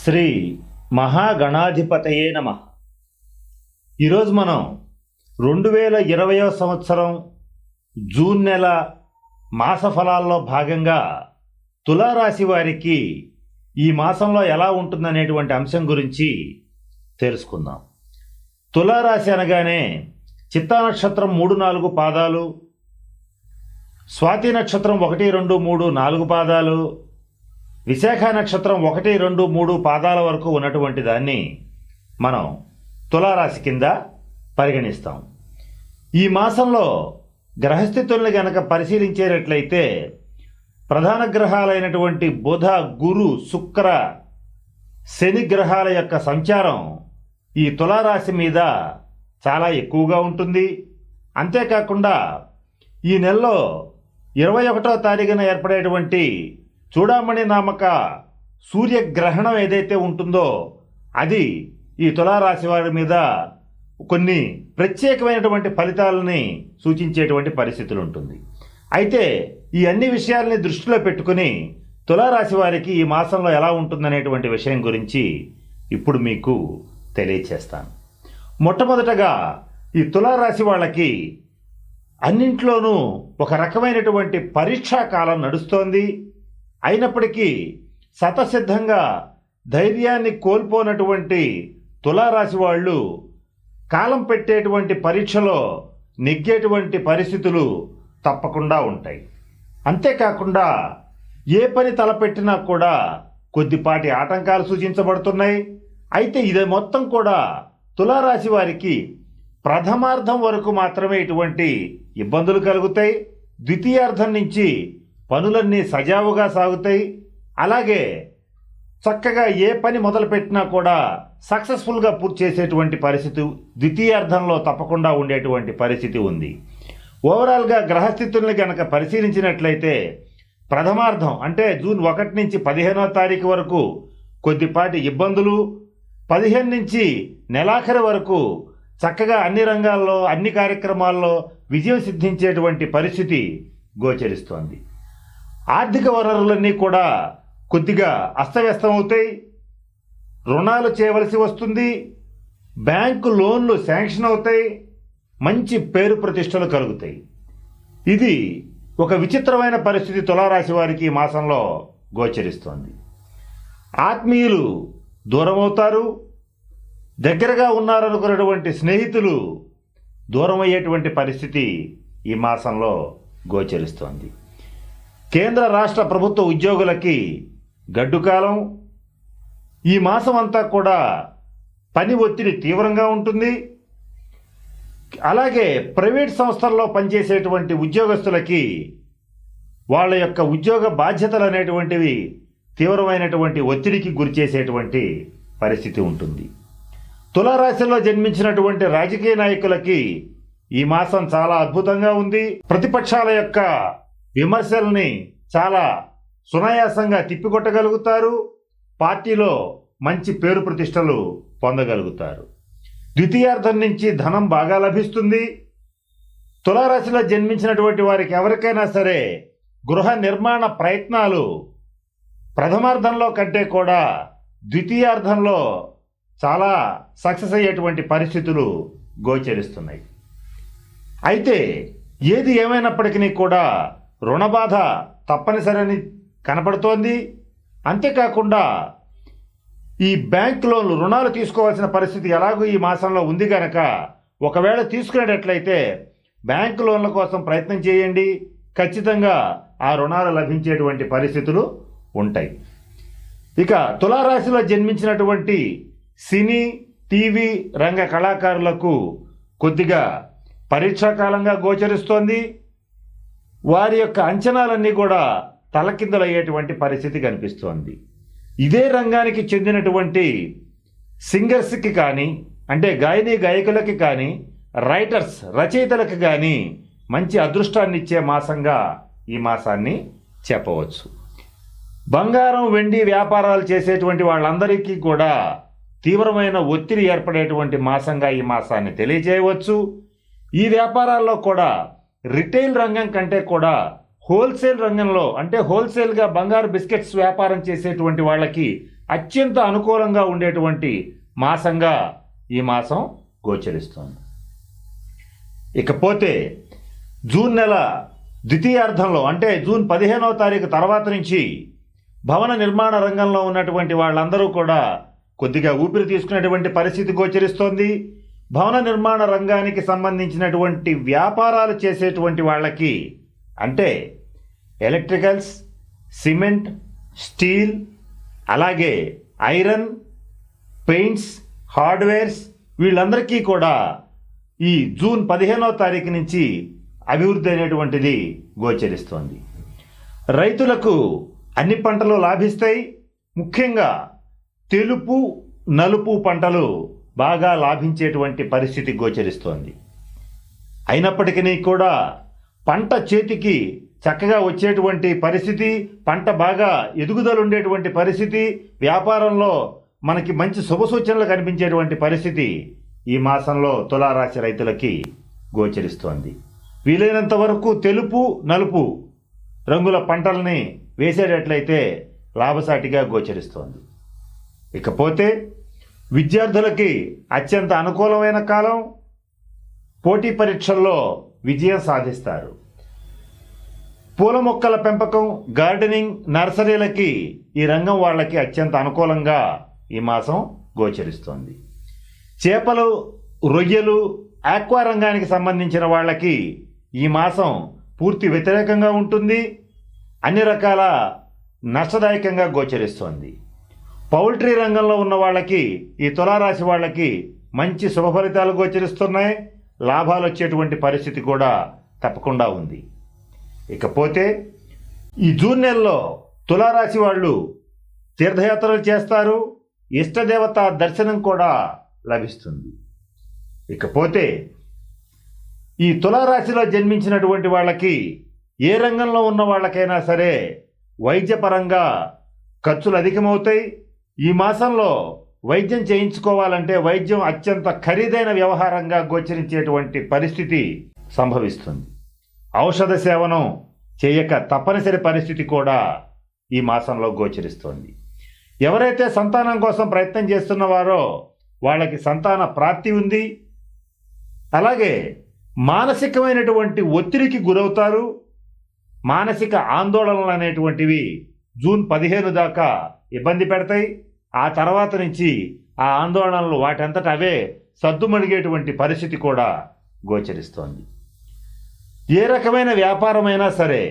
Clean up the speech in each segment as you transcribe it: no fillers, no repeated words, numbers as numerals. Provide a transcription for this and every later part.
శ్రీ మహాగణాధిపతయే నమః. ఈరోజు మనం 2020 సంవత్సరం జూన్ నెల మాస ఫలాల్లో భాగంగా తులారాశి వారికి ఈ మాసంలో ఎలా ఉంటుందనేటువంటి అంశం గురించి తెలుసుకుందాం. తులారాశి అనగానే చిత్తా నక్షత్రం 3-4 పాదాలు, స్వాతి నక్షత్రం 1, 2, 3, 4 పాదాలు, విశాఖ నక్షత్రం 1, 2, 3 పాదాల వరకు ఉన్నటువంటి దాన్ని మనం తులారాశి కింద పరిగణిస్తాం. ఈ మాసంలో గ్రహస్థితుల్ని గనక పరిశీలించేటట్లయితే ప్రధాన గ్రహాలైనటువంటి బుధ, గురు, శుక్ర, శని గ్రహాల యొక్క సంచారం ఈ తులారాశి మీద చాలా ఎక్కువగా ఉంటుంది. అంతేకాకుండా ఈ నెలలో 21వ తారీఖున ఏర్పడేటువంటి చూడామణి నామక సూర్యగ్రహణం ఏదైతే ఉంటుందో అది ఈ తులారాశి వారి మీద కొన్ని ప్రత్యేకమైనటువంటి ఫలితాలని సూచించేటువంటి పరిస్థితులు ఉంటుంది. అయితే ఈ అన్ని విషయాల్ని దృష్టిలో పెట్టుకుని తులారాశి వారికి ఈ మాసంలో ఎలా ఉంటుందనేటువంటి విషయం గురించి ఇప్పుడు మీకు తెలియచేస్తాను. మొట్టమొదటగా ఈ తులారాశి వాళ్ళకి అన్నింట్లోనూ ఒక రకమైనటువంటి పరీక్షా కాలం నడుస్తోంది. అయినప్పటికీ శతసిద్ధంగా ధైర్యాన్ని కోల్పోనటువంటి తులారాశి వాళ్ళు కాలం పెట్టేటువంటి పరీక్షలో నెగ్గేటువంటి పరిస్థితులు తప్పకుండా ఉంటాయి. అంతేకాకుండా ఏ పని తలపెట్టినా కూడా కొద్దిపాటి ఆటంకాలు సూచించబడుతున్నాయి. అయితే ఇది మొత్తం కూడా తులారాశి వారికి ప్రథమార్థం వరకు మాత్రమే ఇటువంటి ఇబ్బందులు కలుగుతాయి. ద్వితీయార్థం నుంచి పనులన్నీ సజావుగా సాగుతాయి. అలాగే చక్కగా ఏ పని మొదలుపెట్టినా కూడా సక్సెస్ఫుల్గా పూర్తి చేసేటువంటి పరిస్థితి ద్వితీయార్థంలో తప్పకుండా ఉండేటువంటి పరిస్థితి ఉంది. ఓవరాల్గా గ్రహస్థితుల్ని కనుక పరిశీలించినట్లయితే ప్రథమార్థం అంటే జూన్ 1 నుంచి 15వ తారీఖు వరకు కొద్దిపాటి ఇబ్బందులు, 15 నుంచి నెలాఖరు వరకు చక్కగా అన్ని రంగాల్లో అన్ని కార్యక్రమాల్లో విజయం సిద్ధించేటువంటి పరిస్థితి గోచరిస్తోంది. ఆర్థిక వనరులన్నీ కూడా కొద్దిగా అస్తవ్యస్తం అవుతాయి. రుణాలు చేయవలసి వస్తుంది. బ్యాంకు లోన్లు శాంక్షన్ అవుతాయి. మంచి పేరు ప్రతిష్టలు కలుగుతాయి. ఇది ఒక విచిత్రమైన పరిస్థితి తులారాశి వారికి ఈ మాసంలో గోచరిస్తోంది. ఆత్మీయులు దూరం అవుతారు. దగ్గరగా ఉన్నారనుకున్నటువంటి స్నేహితులు దూరం అయ్యేటువంటి పరిస్థితి ఈ మాసంలో గోచరిస్తోంది. కేంద్ర రాష్ట్ర ప్రభుత్వ ఉద్యోగులకి గడ్డుకాలం. ఈ మాసం అంతా కూడా పని ఒత్తిడి తీవ్రంగా ఉంటుంది. అలాగే ప్రైవేట్ సంస్థల్లో పనిచేసేటువంటి ఉద్యోగస్తులకి వాళ్ళ యొక్క ఉద్యోగ బాధ్యతలు అనేటువంటివి తీవ్రమైనటువంటి ఒత్తిడికి గురి చేసేటువంటి పరిస్థితి ఉంటుంది. తులారాశిలో జన్మించినటువంటి రాజకీయ నాయకులకి ఈ మాసం చాలా అద్భుతంగా ఉంది. ప్రతిపక్షాల యొక్క విమర్శల్ని చాలా సునాయాసంగా తిప్పికొట్టగలుగుతారు. పార్టీలో మంచి పేరు ప్రతిష్టలు పొందగలుగుతారు. ద్వితీయార్థం నుంచి ధనం బాగా లభిస్తుంది. తులారాశిలో జన్మించినటువంటి వారికి ఎవరికైనా సరే గృహ నిర్మాణ ప్రయత్నాలు ప్రథమార్థంలో కంటే కూడా ద్వితీయార్థంలో చాలా సక్సెస్ అయ్యేటువంటి పరిస్థితులు గోచరిస్తున్నాయి. అయితే ఏది ఏమైనప్పటికీ కూడా రుణబాధ తప్పనిసరని కనపడుతోంది. అంతేకాకుండా ఈ బ్యాంక్ లోన్లు రుణాలు తీసుకోవాల్సిన పరిస్థితి ఎలాగూ ఈ మాసంలో ఉంది కనుక ఒకవేళ తీసుకునేటట్లయితే బ్యాంకు లోన్ల కోసం ప్రయత్నం చేయండి. ఖచ్చితంగా ఆ రుణాలు లభించేటువంటి పరిస్థితులు ఉంటాయి. ఇక తులారాశిలో జన్మించినటువంటి సినీ, టీవీ రంగ కళాకారులకు కొద్దిగా పరీక్షాకాలంగా గోచరిస్తోంది. వారి యొక్క అంచనాలన్నీ కూడా తలకిందులయ్యేటువంటి పరిస్థితి కనిపిస్తోంది. ఇదే రంగానికి చెందినటువంటి సింగర్స్కి కానీ అంటే గాయకులకి కానీ రైటర్స్ రచయితలకు కానీ మంచి అదృష్టాన్ని ఇచ్చే మాసంగా ఈ మాసాన్ని చెప్పవచ్చు. బంగారం, వెండి వ్యాపారాలు చేసేటువంటి వాళ్ళందరికీ కూడా తీవ్రమైన ఒత్తిడి ఏర్పడేటువంటి మాసంగా ఈ మాసాన్ని తెలియజేయవచ్చు. ఈ వ్యాపారాల్లో కూడా రిటైల్ రంగం కంటే కూడా హోల్సేల్ రంగంలో అంటే హోల్సేల్గా బంగారు బిస్కెట్స్ వ్యాపారం చేసేటువంటి వాళ్ళకి అత్యంత అనుకూలంగా ఉండేటువంటి మాసంగా ఈ మాసం గోచరిస్తుంది. ఇకపోతే జూన్ నెల ద్వితీయార్థంలో అంటే జూన్ 15వ తారీఖు తర్వాత నుంచి భవన నిర్మాణ రంగంలో ఉన్నటువంటి వాళ్ళందరూ కూడా కొద్దిగా ఊపిరి తీసుకునేటువంటి పరిస్థితి గోచరిస్తోంది. భవన నిర్మాణ రంగానికి సంబంధించినటువంటి వ్యాపారాలు చేసేటువంటి వాళ్ళకి అంటే ఎలక్ట్రికల్స్, సిమెంట్, స్టీల్, అలాగే ఐరన్, పెయింట్స్, హార్డ్వేర్స్ వీళ్ళందరికీ కూడా ఈ జూన్ 15వ తారీఖు నుంచి అభివృద్ధి అనేటువంటిది గోచరిస్తోంది. రైతులకు అన్ని పంటలు లాభిస్తాయి. ముఖ్యంగా తెలుపు, నలుపు పంటలు బాగా లాభించేటువంటి పరిస్థితి గోచరిస్తోంది. అయినప్పటికీ కూడా పంట చేతికి చక్కగా వచ్చేటువంటి పరిస్థితి, పంట బాగా ఎదుగుదల ఉండేటువంటి పరిస్థితి, వ్యాపారంలో మనకి మంచి శుభసూచనలు కనిపించేటువంటి పరిస్థితి ఈ మాసంలో తులారాశి రైతులకి గోచరిస్తోంది. వీలైనంత వరకు తెలుపు, నలుపు రంగుల పంటల్ని వేసేటట్లయితే లాభసాటిగా గోచరిస్తోంది. ఇకపోతే విద్యార్థులకి అత్యంత అనుకూలమైన కాలం. పోటీ పరీక్షల్లో విజయం సాధిస్తారు. పూల మొక్కల పెంపకం, గార్డెనింగ్, నర్సరీలకి ఈ రంగం వాళ్ళకి అత్యంత అనుకూలంగా ఈ మాసం గోచరిస్తోంది. చేపలు, రొయ్యలు, ఆక్వా రంగానికి సంబంధించిన వాళ్ళకి ఈ మాసం పూర్తి వ్యతిరేకంగా ఉంటుంది. అన్ని రకాల నష్టదాయకంగా గోచరిస్తోంది. పౌల్ట్రీ రంగంలో ఉన్న వాళ్ళకి ఈ తులారాశి వాళ్ళకి మంచి శుభ ఫలితాలు గోచరిస్తున్నాయి. లాభాలు వచ్చేటువంటి పరిస్థితి కూడా తప్పకుండా ఉంది. ఇకపోతే ఈ జూన్ నెలలో తులారాశి వాళ్ళు తీర్థయాత్రలు చేస్తారు. ఇష్టదేవత దర్శనం కూడా లభిస్తుంది. ఇకపోతే ఈ తులారాశిలో జన్మించినటువంటి వాళ్ళకి ఏ రంగంలో ఉన్న వాళ్ళకైనా సరే వైద్యపరంగా ఖర్చులు అధికమవుతాయి. ఈ మాసంలో వైద్యం చేయించుకోవాలంటే వైద్యం అత్యంత ఖరీదైన వ్యవహారంగా గోచరించేటువంటి పరిస్థితి సంభవిస్తుంది. ఔషధ సేవనం చేయక తప్పనిసరి పరిస్థితి కూడా ఈ మాసంలో గోచరిస్తోంది. ఎవరైతే సంతానం కోసం ప్రయత్నం చేస్తున్నవారో వాళ్ళకి సంతాన ప్రాప్తి ఉంది. అలాగే మానసికమైనటువంటి ఒత్తిడికి గురవుతారు. మానసిక ఆందోళనలు అనేటువంటివి జూన్ 15 దాకా ఇబ్బంది పెడతాయి. ఆ తర్వాత నుంచి ఆ ఆందోళనలు వాటంతట అవే సద్దుమణిగేటువంటి పరిస్థితి కూడా గోచరిస్తోంది. ఏ రకమైన వ్యాపారమైనా సరే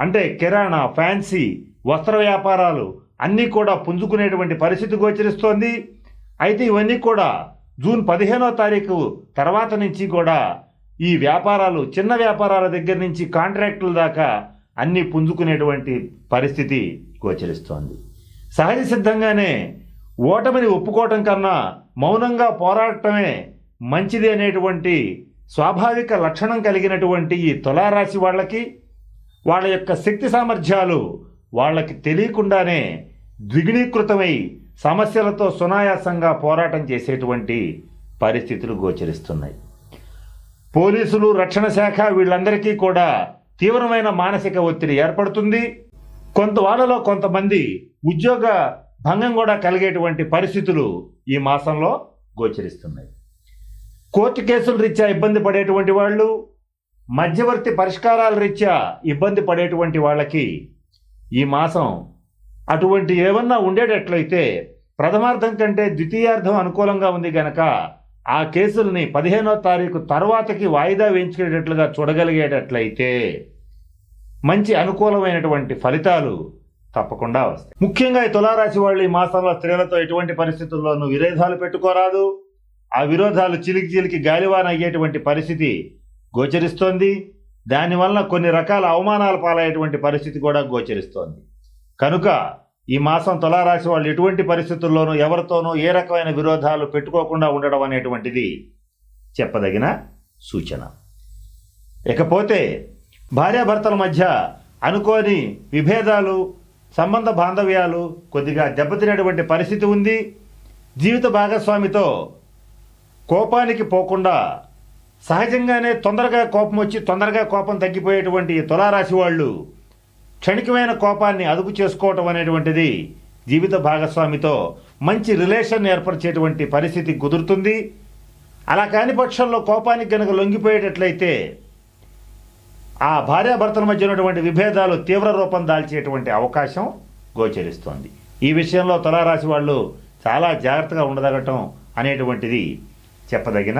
అంటే కిరాణా, ఫ్యాన్సీ, వస్త్ర వ్యాపారాలు అన్నీ కూడా పుంజుకునేటువంటి పరిస్థితి గోచరిస్తోంది. అయితే ఇవన్నీ కూడా జూన్ 15వ తారీఖు తర్వాత నుంచి కూడా ఈ వ్యాపారాలు చిన్న వ్యాపారాల దగ్గర నుంచి కాంట్రాక్టుల దాకా అన్నీ పుంజుకునేటువంటి పరిస్థితి గోచరిస్తోంది. సహజ సిద్ధంగానే ఓటమిని ఒప్పుకోవటం కన్నా మౌనంగా పోరాడటమే మంచిది అనేటువంటి స్వాభావిక లక్షణం కలిగినటువంటి ఈ తులారాశి వాళ్ళకి వాళ్ళ యొక్క శక్తి సామర్థ్యాలు వాళ్ళకి తెలియకుండానే ద్విగుణీకృతమై సమస్యలతో సునాయాసంగా పోరాటం చేసేటువంటి పరిస్థితులు గోచరిస్తున్నాయి. పోలీసులు, రక్షణ శాఖ వీళ్ళందరికీ కూడా తీవ్రమైన మానసిక ఒత్తిడి ఏర్పడుతుంది. వాళ్ళలో కొంతమంది ఉద్యోగ భంగం కూడా కలిగేటువంటి పరిస్థితులు ఈ మాసంలో గోచరిస్తున్నాయి. కోర్టు కేసుల రీత్యా ఇబ్బంది పడేటువంటి వాళ్ళు, మధ్యవర్తి పరిష్కారాల రీత్యా ఇబ్బంది పడేటువంటి వాళ్ళకి ఈ మాసం అటువంటి ఏమన్నా ఉండేటట్లయితే ప్రథమార్థం కంటే ద్వితీయార్థం అనుకూలంగా ఉంది గనక ఆ కేసుల్ని 15వ తారీఖు తర్వాతకి వాయిదా వేయించుకునేటట్లుగా చూడగలిగేటట్లయితే మంచి అనుకూలమైనటువంటి ఫలితాలు తప్పకుండా వస్తాయి. ముఖ్యంగా ఈ తులారాశి వాళ్ళు ఈ మాసంలో స్త్రీలతో ఎటువంటి పరిస్థితుల్లోనూ విరోధాలు పెట్టుకోరాదు. ఆ విరోధాలు చిలికి చిలికి గాలివాన అయ్యేటువంటి పరిస్థితి గోచరిస్తోంది. దానివల్ల కొన్ని రకాల అవమానాలు పాలయ్యేటువంటి పరిస్థితి కూడా గోచరిస్తోంది. కనుక ఈ మాసం తులారాశి వాళ్ళు ఎటువంటి పరిస్థితుల్లోనూ ఎవరితోనూ ఏ రకమైన విరోధాలు పెట్టుకోకుండా ఉండడం అనేటువంటిది చెప్పదగిన సూచన. ఇకపోతే భార్యాభర్తల మధ్య అనుకోని విభేదాలు, సంబంధ బాంధవ్యాలు కొద్దిగా దెబ్బతినేటువంటి పరిస్థితి ఉంది. జీవిత భాగస్వామితో కోపానికి పోకుండా సహజంగానే తొందరగా కోపం వచ్చి తొందరగా కోపం తగ్గిపోయేటువంటి తులారాశి వాళ్ళు క్షణికమైన కోపాన్ని అదుపు చేసుకోవటం అనేటువంటిది జీవిత భాగస్వామితో మంచి రిలేషన్ ఏర్పరిచేటువంటి పరిస్థితి కుదురుతుంది. అలా కాని పక్షంలో కోపానికి గనుక లొంగిపోయేటట్లయితే ఆ భార్యాభర్తల మధ్య ఉన్నటువంటి విభేదాలు తీవ్ర రూపం దాల్చేటువంటి అవకాశం గోచరిస్తోంది. ఈ విషయంలో తులారాశి వాళ్ళు చాలా జాగ్రత్తగా ఉండదగటం అనేటువంటిది చెప్పదగిన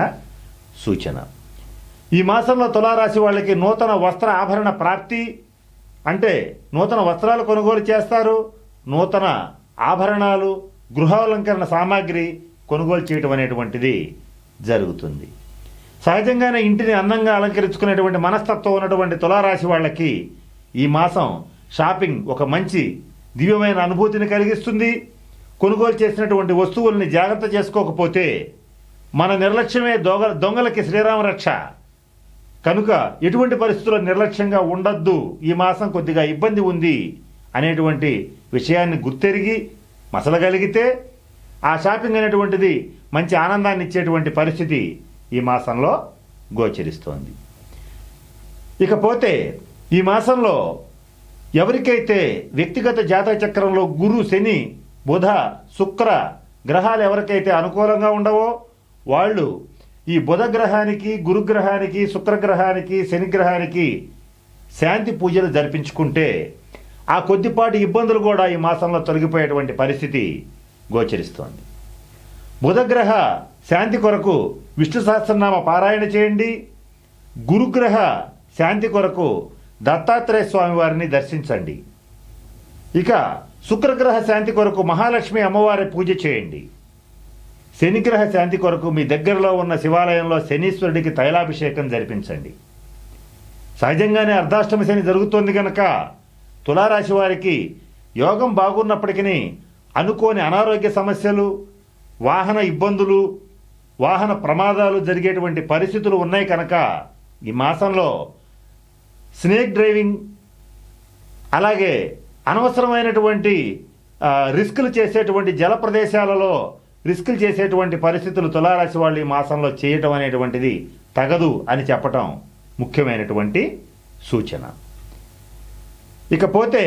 సూచన. ఈ మాసంలో తులారాశి వాళ్ళకి నూతన వస్త్ర ఆభరణ ప్రాప్తి, అంటే నూతన వస్త్రాలు కొనుగోలు చేస్తారు, నూతన ఆభరణాలు, గృహాలంకరణ సామాగ్రి కొనుగోలు చేయటం అనేటువంటిది జరుగుతుంది. సహజంగానే ఇంటిని అందంగా అలంకరించుకునేటువంటి మనస్తత్వం ఉన్నటువంటి తులారాశి వాళ్ళకి ఈ మాసం షాపింగ్ ఒక మంచి దివ్యమైన అనుభూతిని కలిగిస్తుంది. కొనుగోలు చేసినటువంటి వస్తువుల్ని జాగ్రత్త చేసుకోకపోతే మన నిర్లక్ష్యమే దొంగలకి శ్రీరామ రక్ష కనుక ఎటువంటి పరిస్థితుల్లో నిర్లక్ష్యంగా ఉండొద్దు. ఈ మాసం కొద్దిగా ఇబ్బంది ఉంది అనేటువంటి విషయాన్ని గుర్తెరిగి మసలగలిగితే ఆ షాపింగ్ అనేటువంటిది మంచి ఆనందాన్ని ఇచ్చేటువంటి పరిస్థితి ఈ మాసంలో గోచరిస్తోంది. ఇకపోతే ఈ మాసంలో ఎవరికైతే వ్యక్తిగత జాతక చక్రంలో గురు, శని, బుధ, శుక్ర గ్రహాలు ఎవరికైతే అనుకూలంగా ఉండవో వాళ్ళు ఈ బుధ గ్రహానికి, గురుగ్రహానికి, శుక్రగ్రహానికి, శనిగ్రహానికి శాంతి పూజలు జరిపించుకుంటే ఆ కొద్దిపాటి ఇబ్బందులు కూడా ఈ మాసంలో తొలగిపోయేటువంటి పరిస్థితి గోచరిస్తోంది. బుధగ్రహ శాంతి కొరకు విష్ణు సహస్రనామ పారాయణ చేయండి. గురుగ్రహ శాంతి కొరకు దత్తాత్రేయ స్వామి వారిని దర్శించండి. ఇక శుక్రగ్రహ శాంతి కొరకు మహాలక్ష్మి అమ్మవారి పూజ చేయండి. శనిగ్రహ శాంతి కొరకు మీ దగ్గరలో ఉన్న శివాలయంలో శనీశ్వరుడికి తైలాభిషేకం జరిపించండి. సహజంగానే అర్ధాష్టమ శని జరుగుతోంది కనుక తులారాశి వారికి యోగం బాగున్నప్పటికీ అనుకోని అనారోగ్య సమస్యలు, వాహన ఇబ్బందులు, వాహన ప్రమాదాలు జరిగేటువంటి పరిస్థితులు ఉన్నాయి కనుక ఈ మాసంలో స్నేక్ డ్రైవింగ్, అలాగే అనవసరమైనటువంటి రిస్కులు చేసేటువంటి జల ప్రదేశాలలో రిస్కులు చేసేటువంటి పరిస్థితులు తులారాశి వాళ్ళు ఈ మాసంలో చేయటం అనేటువంటిది తగదు అని చెప్పటం ముఖ్యమైనటువంటి సూచన. ఇకపోతే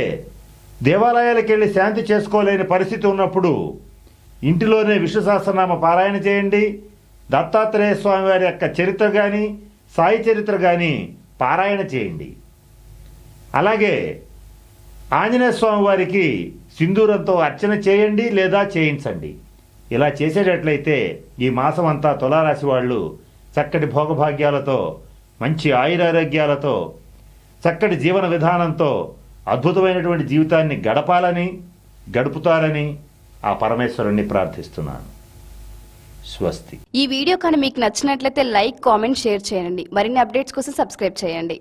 దేవాలయాలకు వెళ్ళి శాంతి చేసుకోలేని పరిస్థితి ఉన్నప్పుడు ఇంటిలోనే విష్ణు సహస్రనామ పారాయణ చేయండి. దత్తాత్రేయ స్వామి వారి యొక్క చరిత్ర కానీ, సాయి చరిత్ర కానీ పారాయణ చేయండి. అలాగే ఆంజనేయ స్వామి వారికి సింధూరంతో అర్చన చేయండి లేదా చేయించండి. ఇలా చేసేటట్లయితే ఈ మాసం అంతా తులారాశి వాళ్ళు చక్కటి భోగభాగ్యాలతో, మంచి ఆయురారోగ్యాలతో, చక్కటి జీవన విధానంతో అద్భుతమైనటువంటి జీవితాన్ని గడుపుతారని ఆ పరమేశ్వరుణ్ణి ప్రార్థిస్తున్నాను. స్వస్తి. ఈ వీడియో కానీ మీకు నచ్చినట్లయితే లైక్, కామెంట్, షేర్ చేయండి. మరిన్ని అప్డేట్స్ కోసం సబ్స్క్రైబ్ చేయండి.